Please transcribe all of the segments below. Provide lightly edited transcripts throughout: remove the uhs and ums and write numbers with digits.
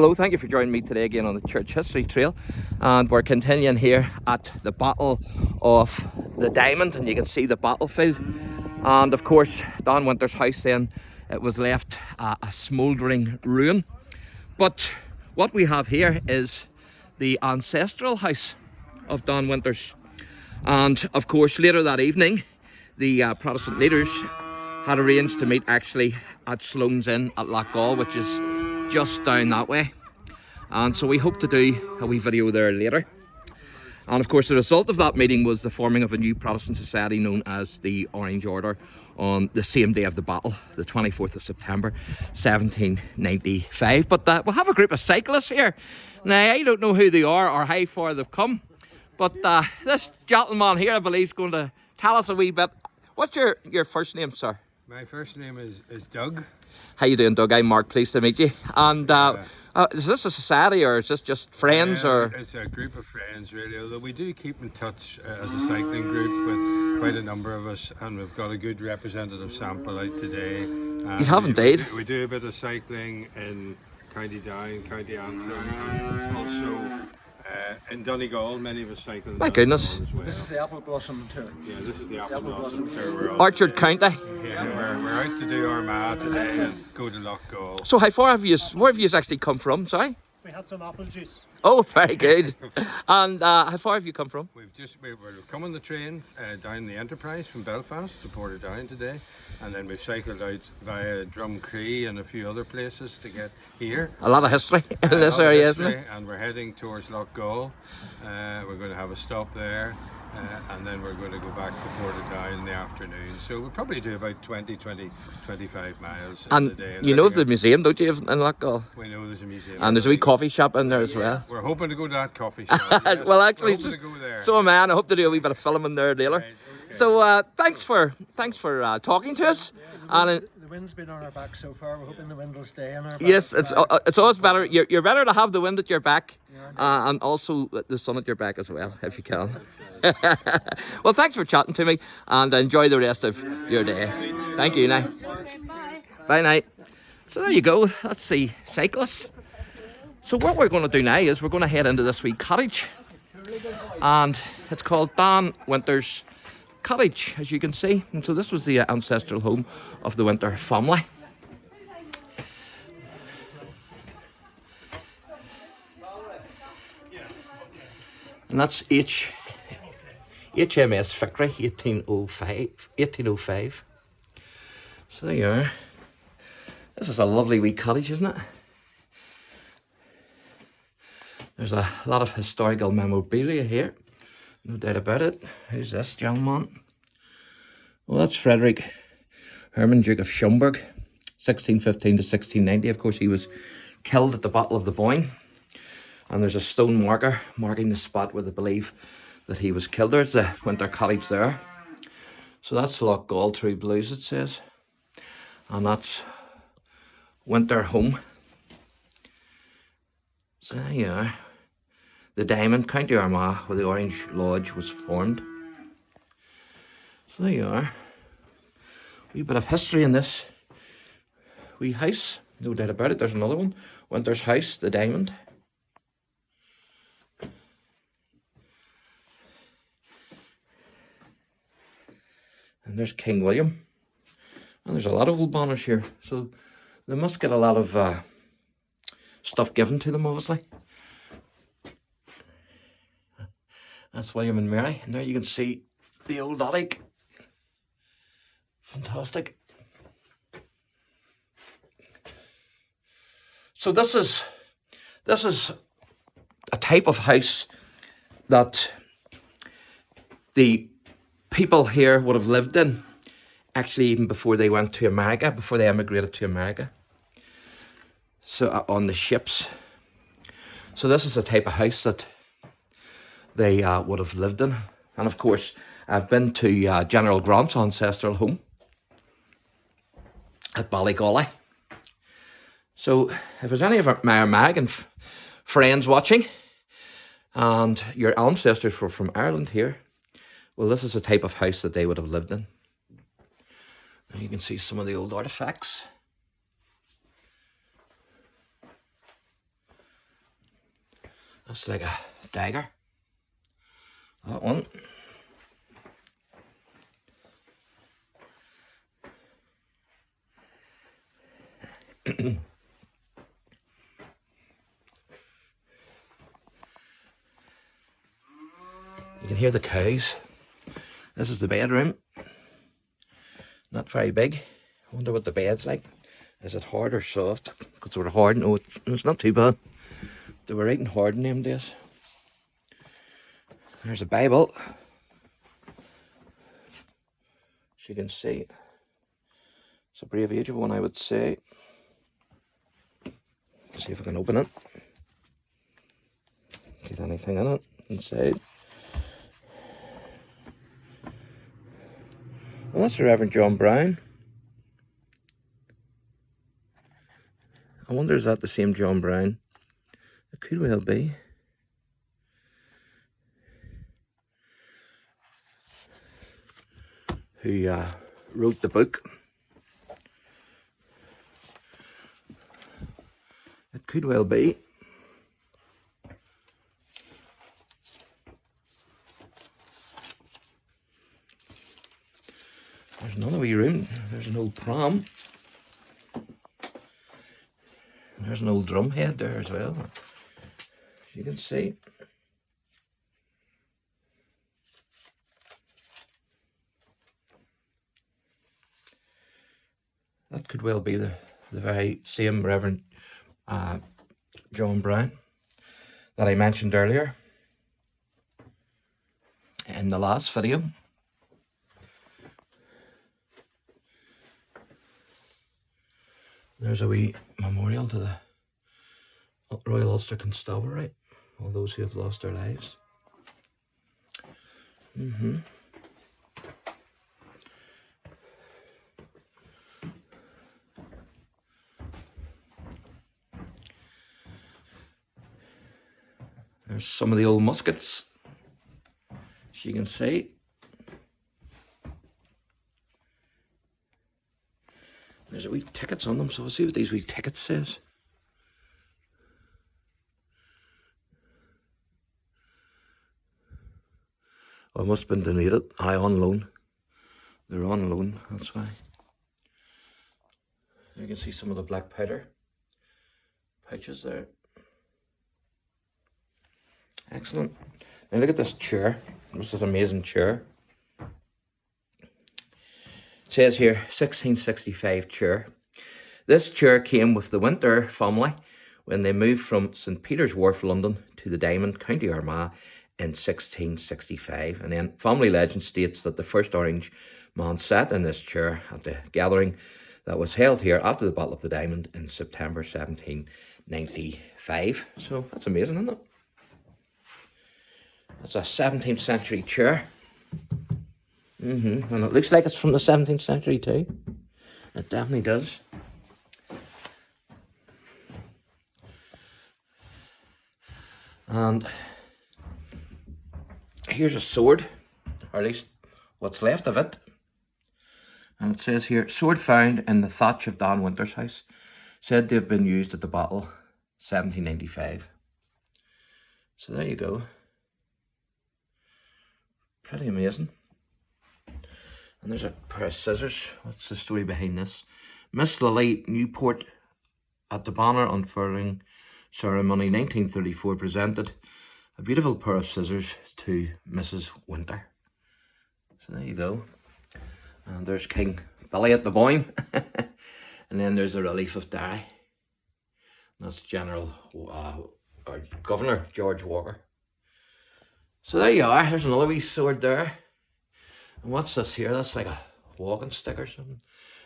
Hello, thank you for joining me today again on the Church History Trail, and we're continuing here at the Battle of the Diamond, and you can see the battlefield. And of course, Don Winter's house then, it was left a smouldering ruin. But what we have here is the ancestral house of Don Winters. And of course, later that evening, the Protestant leaders had arranged to meet actually at Sloane's Inn at Lochgall, which is just down that way. And so we hope to do a wee video there later. And of course, the result of that meeting was the forming of a new Protestant society known as the Orange Order on the same day of the battle, the 24th of September 1795. But we'll have a group of cyclists here. Now, I don't know who they are or how far they've come, but this gentleman here, I believe, is going to tell us a wee bit. What's your first name, sir? My first name is Doug. How you doing, Doug? I'm Mark, pleased to meet you. And is this a society or is this just friends? Or It's a group of friends, really, although we do keep in touch as a cycling group with quite a number of us, and we've got a good representative sample out today. You have indeed. We do a bit of cycling in County Down, County Antrim, and also in Donegal. Many of us cycle. My goodness. As well. This is the Apple Blossom Tour. Yeah, this is the Apple Blossom Tour. We're on Orchard today. County. Yeah, we're out to do Armagh today and go to Lochgall. So how far where have you actually come from? Sorry? We had some apple juice. Oh, very good. And how far have you come from? We're coming on the train down the Enterprise from Belfast to Portadown today, and then we've cycled out via Drumcree and a few other places to get here. A lot of history in this area, isn't it? And we're heading towards Lochgall. We're going to have a stop there, and then we're going to go back to Portadown in the afternoon. So we'll probably do about 25 miles in the day. And you know the museum, don't you, in Lochgall? We know there's a museum. And there's a wee coffee shop in there as well. We're hoping to go to that coffee shop. Yes. Well, actually, we're hoping to go there. so am I, and I hope to do a wee bit of filming there later. Right, okay. So thanks for talking to us. And The wind's been on our back so far. We're hoping the wind will stay on our back. yes, it's always better. You're better to have the wind at your back, and also the sun at your back as well, if you can. Well, thanks for chatting to me, and enjoy the rest of your day. Thank you. Now, bye night. So there you go. That's the cyclists. So what we're going to do now is we're going to head into this wee cottage, and it's called Don Winter's Cottage, as you can see. And so this was the ancestral home of the Winter family. And that's HMS Victory, 1805. So there you are. This is a lovely wee cottage, isn't it? There's a lot of historical memorabilia here, no doubt about it. Who's this gentleman? Well, that's Frederick Hermann, Duke of Schomberg, 1615 to 1690. Of course, he was killed at the Battle of the Boyne. And there's a stone marker marking the spot where they believe that he was killed. There's the Winter Cottage there. So that's Lochgall True Blues, it says. And that's Winter Home. So there you are. The Diamond, County Armagh, where the Orange Lodge was formed. So there you are. Wee bit of history in this wee house, no doubt about it. There's another one. Winter's house, the Diamond. And there's King William. And there's a lot of old banners here. So they must get a lot of stuff given to them, obviously. That's William and Mary. And there you can see the old attic. Fantastic. So this is a type of house that the people here would have lived in, actually, even before they went to America, before they emigrated to America. So on the ships. So this is the type of house that they would have lived in. And of course, I've been to General Grant's ancestral home at Ballygolly. So if there's any of my American friends watching, and your ancestors were from Ireland here, well, this is the type of house that they would have lived in. And you can see some of the old artifacts. That's like a dagger. That one. You can hear the cows. This is the bedroom. Not very big. I wonder what the bed's like. Is it hard or soft? Because they were hard. No, it's not too bad. They were writing hard in them days. There's a Bible. As you can see. It's a brave age of one, I would say. Let's see if I can open it. Get anything in it inside. Well, that's the Reverend John Brown. I wonder, is that the same John Brown? It could well be. Who wrote the book. It could well be. There's another wee room. There's an old pram. There's an old drum head there as well. As you can see. That could well be the very same Reverend John Brown that I mentioned earlier in the last video. There's a wee memorial to the Royal Ulster Constabulary, all those who have lost their lives. There's some of the old muskets, as you can see. There's a wee tickets on them, so we'll see what these wee tickets says. Oh, it must have been donated. Aye, on loan. They're on loan, that's why. You can see some of the black powder pouches there. Excellent. Now look at this chair. This is an amazing chair. It says here 1665 chair. This chair came with the Winter family when they moved from St Peter's Wharf, London to the Diamond, County Armagh in 1665. And then family legend states that the first Orange man sat in this chair at the gathering that was held here after the Battle of the Diamond in September 1795. So that's amazing, isn't it? That's a 17th century chair. And it looks like it's from the 17th century too. It definitely does. And here's a sword, or at least what's left of it. And it says here, sword found in the thatch of Dan Winter's house, said to have been used at the battle 1795. So there you go. Pretty amazing. And there's a pair of scissors. What's the story behind this? Miss Lily Newport at the banner unfurling ceremony 1934 presented a beautiful pair of scissors to Mrs. Winter. So there you go. And there's King Billy at the Boyne. And then there's a relief of Derry. That's General or Governor George Walker. So there you are. There's another wee sword there. And what's this here? That's like a walking stick or something.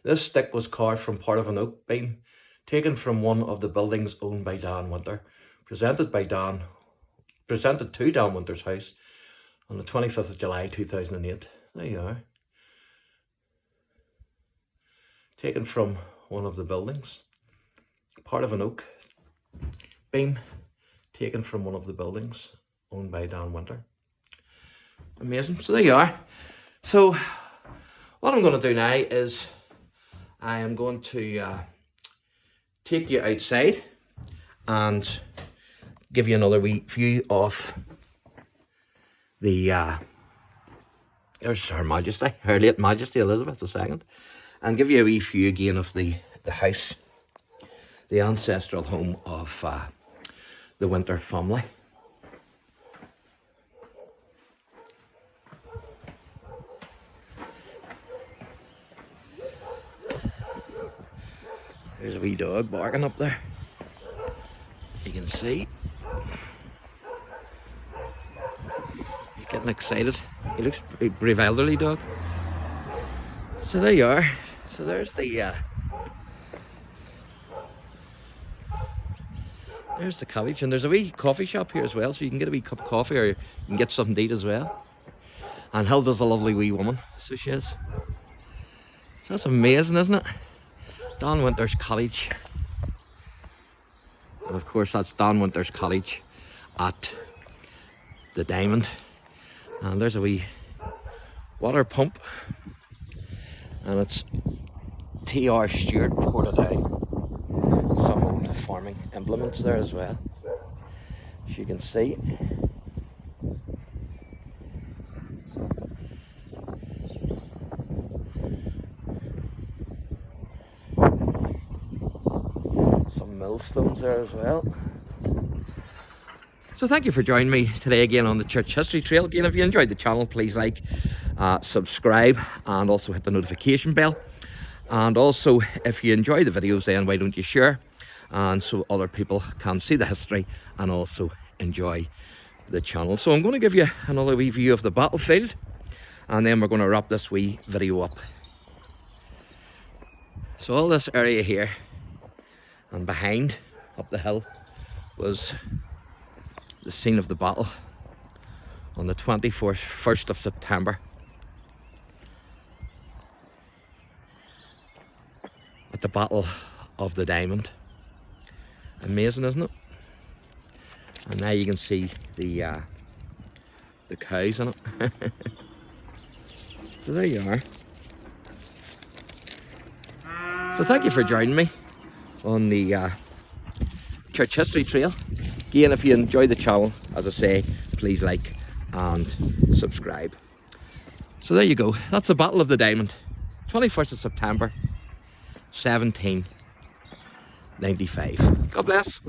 This stick was carved from part of an oak beam taken from one of the buildings owned by Dan Winter, presented to Dan Winter's house on the 25th of July 2008. There you are. Taken from one of the buildings. Part of an oak beam taken from one of the buildings owned by Dan Winter. Amazing. So there you are. So what I'm going to do now is I am going to take you outside and give you another wee view of the there's Her Majesty, Her late Majesty Elizabeth II, and give you a wee view again of the house, the ancestral home of the Winter family. There's a wee dog barking up there. You can see. He's getting excited. He looks a brave elderly dog. So there you are. So there's the cottage, and there's a wee coffee shop here as well, so you can get a wee cup of coffee, or you can get something to eat as well. And Hilda's a lovely wee woman, so she is. So that's amazing, isn't it? Don Winter's cottage. And of course that's Don Winter's cottage at the Diamond. And there's a wee water pump. And it's T.R. Stewart Portadown. Some old farming implements there as well, as you can see. Some millstones there as well. So thank you for joining me today again on the Church History Trail. Again, if you enjoyed the channel, please like, subscribe, and also hit the notification bell. And also, if you enjoy the videos, then why don't you share, and so other people can see the history and also enjoy the channel. So I'm going to give you another wee view of the battlefield, and then we're going to wrap this wee video up. So all this area here and behind up the hill was the scene of the battle on the 1st of September. At the Battle of the Diamond. Amazing, isn't it? And now you can see the cows in it. So there you are. So thank you for joining me on the Church History Trail. Again, if you enjoy the channel, as I say, please like and subscribe. So there you go. That's the Battle of the Diamond, 21st of September 1795. God bless.